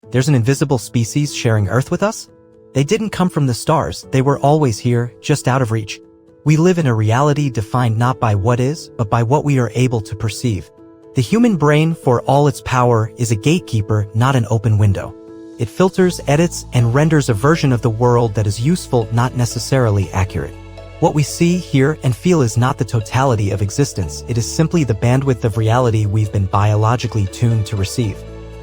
There's an invisible species sharing Earth with us? They didn't come from the stars, they were always here, just out of reach. We live in a reality defined not by what is, but by what we are able to perceive. The human brain, for all its power, is a gatekeeper, not an open window. It filters, edits, and renders a version of the world that is useful, not necessarily accurate. What we see, hear, and feel is not the totality of existence, it is simply the bandwidth of reality we've been biologically tuned to receive.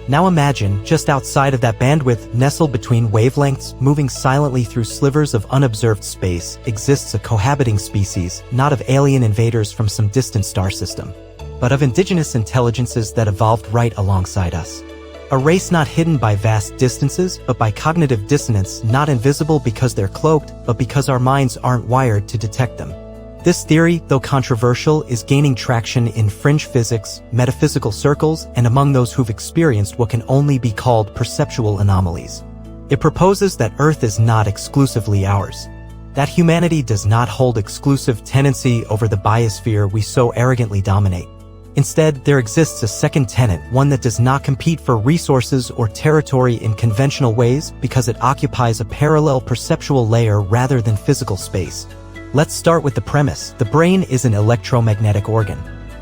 Now imagine, just outside of that bandwidth, nestled between wavelengths, moving silently through slivers of unobserved space, exists a cohabiting species, not of alien invaders from some distant star system, but of indigenous intelligences that evolved right alongside us. A race not hidden by vast distances, but by cognitive dissonance, not invisible because they're cloaked, but because our minds aren't wired to detect them. This theory, though controversial, is gaining traction in fringe physics, metaphysical circles, and among those who've experienced what can only be called perceptual anomalies. It proposes that Earth is not exclusively ours. That humanity does not hold exclusive tenancy over the biosphere we so arrogantly dominate. Instead, there exists a second tenet, one that does not compete for resources or territory in conventional ways because it occupies a parallel perceptual layer rather than physical space. Let's start with the premise. The brain is an electromagnetic organ.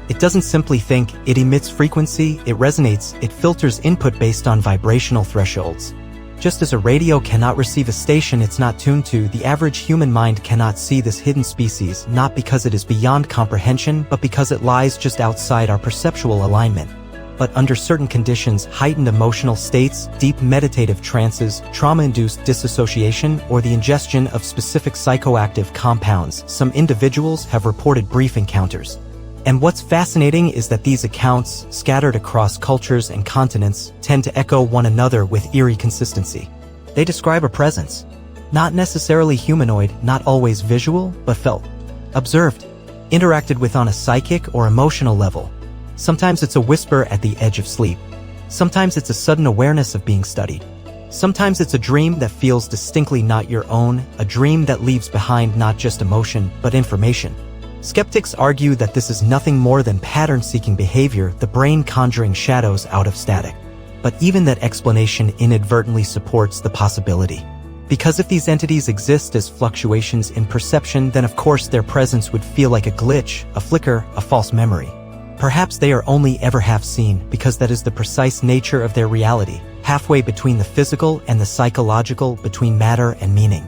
It doesn't simply think, it emits frequency, it resonates, it filters input based on vibrational thresholds. Just as a radio cannot receive a station it's not tuned to, the average human mind cannot see this hidden species, not because it is beyond comprehension, but because it lies just outside our perceptual alignment. But under certain conditions, heightened emotional states, deep meditative trances, trauma-induced dissociation, or the ingestion of specific psychoactive compounds, some individuals have reported brief encounters. And what's fascinating is that these accounts, scattered across cultures and continents, tend to echo one another with eerie consistency. They describe a presence. Not necessarily humanoid, not always visual, but felt. Observed. Interacted with on a psychic or emotional level. Sometimes it's a whisper at the edge of sleep. Sometimes it's a sudden awareness of being studied. Sometimes it's a dream that feels distinctly not your own, a dream that leaves behind not just emotion, but information. Skeptics argue that this is nothing more than pattern-seeking behavior, the brain conjuring shadows out of static. But even that explanation inadvertently supports the possibility. Because if these entities exist as fluctuations in perception, then of course their presence would feel like a glitch, a flicker, a false memory. Perhaps they are only ever half seen, because that is the precise nature of their reality, halfway between the physical and the psychological, between matter and meaning.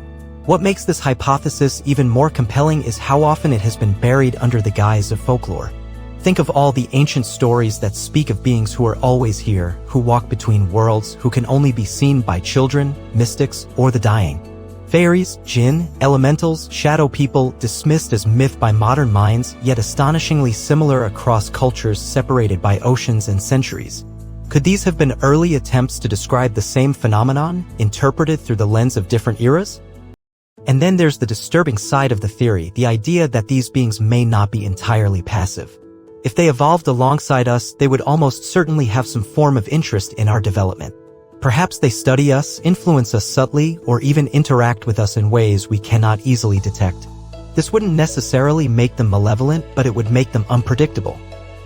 What makes this hypothesis even more compelling is how often it has been buried under the guise of folklore. Think of all the ancient stories that speak of beings who are always here, who walk between worlds, who can only be seen by children, mystics, or the dying. Fairies, jinn, elementals, shadow people, dismissed as myth by modern minds, yet astonishingly similar across cultures separated by oceans and centuries. Could these have been early attempts to describe the same phenomenon, interpreted through the lens of different eras? And then there's the disturbing side of the theory, the idea that these beings may not be entirely passive. If they evolved alongside us, they would almost certainly have some form of interest in our development. Perhaps they study us, influence us subtly, or even interact with us in ways we cannot easily detect. This wouldn't necessarily make them malevolent, but it would make them unpredictable.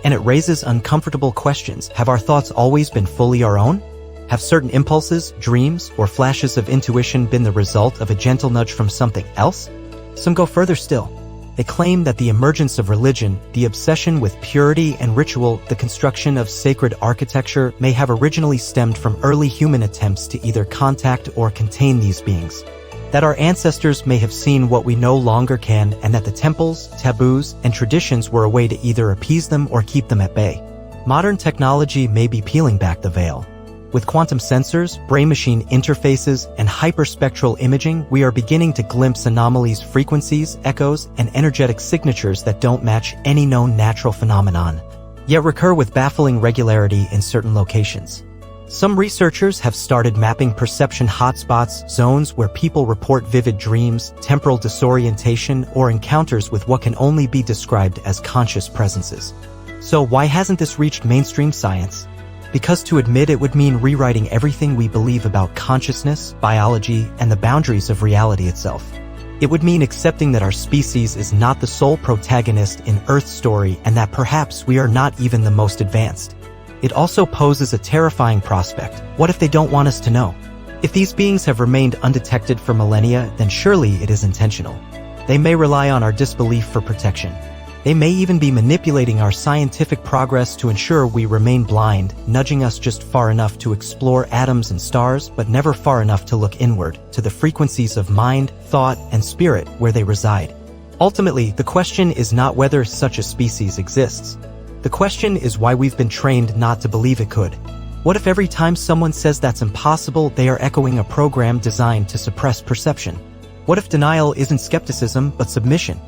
And it raises uncomfortable questions. Have our thoughts always been fully our own? Have certain impulses, dreams, or flashes of intuition been the result of a gentle nudge from something else? Some go further still. They claim that the emergence of religion, the obsession with purity and ritual, the construction of sacred architecture may have originally stemmed from early human attempts to either contact or contain these beings. That our ancestors may have seen what we no longer can, and that the temples, taboos, and traditions were a way to either appease them or keep them at bay. Modern technology may be peeling back the veil. With quantum sensors, brain-machine interfaces, and hyperspectral imaging, we are beginning to glimpse anomalies, frequencies, echoes, and energetic signatures that don't match any known natural phenomenon, yet recur with baffling regularity in certain locations. Some researchers have started mapping perception hotspots, zones where people report vivid dreams, temporal disorientation, or encounters with what can only be described as conscious presences. So why hasn't this reached mainstream science? Because to admit it would mean rewriting everything we believe about consciousness, biology, and the boundaries of reality itself. It would mean accepting that our species is not the sole protagonist in Earth's story and that perhaps we are not even the most advanced. it also poses a terrifying prospect. What if they don't want us to know? If these beings have remained undetected for millennia, then surely it is intentional. They may rely on our disbelief for protection. They may even be manipulating our scientific progress to ensure we remain blind, nudging us just far enough to explore atoms and stars, but never far enough to look inward, to the frequencies of mind, thought, and spirit where they reside. Ultimately, the question is not whether such a species exists. The question is why we've been trained not to believe it could. What if every time someone says that's impossible, they are echoing a program designed to suppress perception? What if denial isn't skepticism, but submission?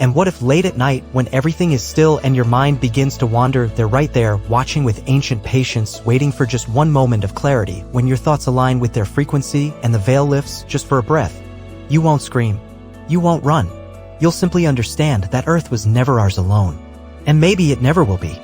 And what if late at night, when everything is still and your mind begins to wander, they're right there, watching with ancient patience, waiting for just one moment of clarity, when your thoughts align with their frequency and the veil lifts just for a breath? You won't scream. You won't run. You'll simply understand that Earth was never ours alone. And maybe it never will be.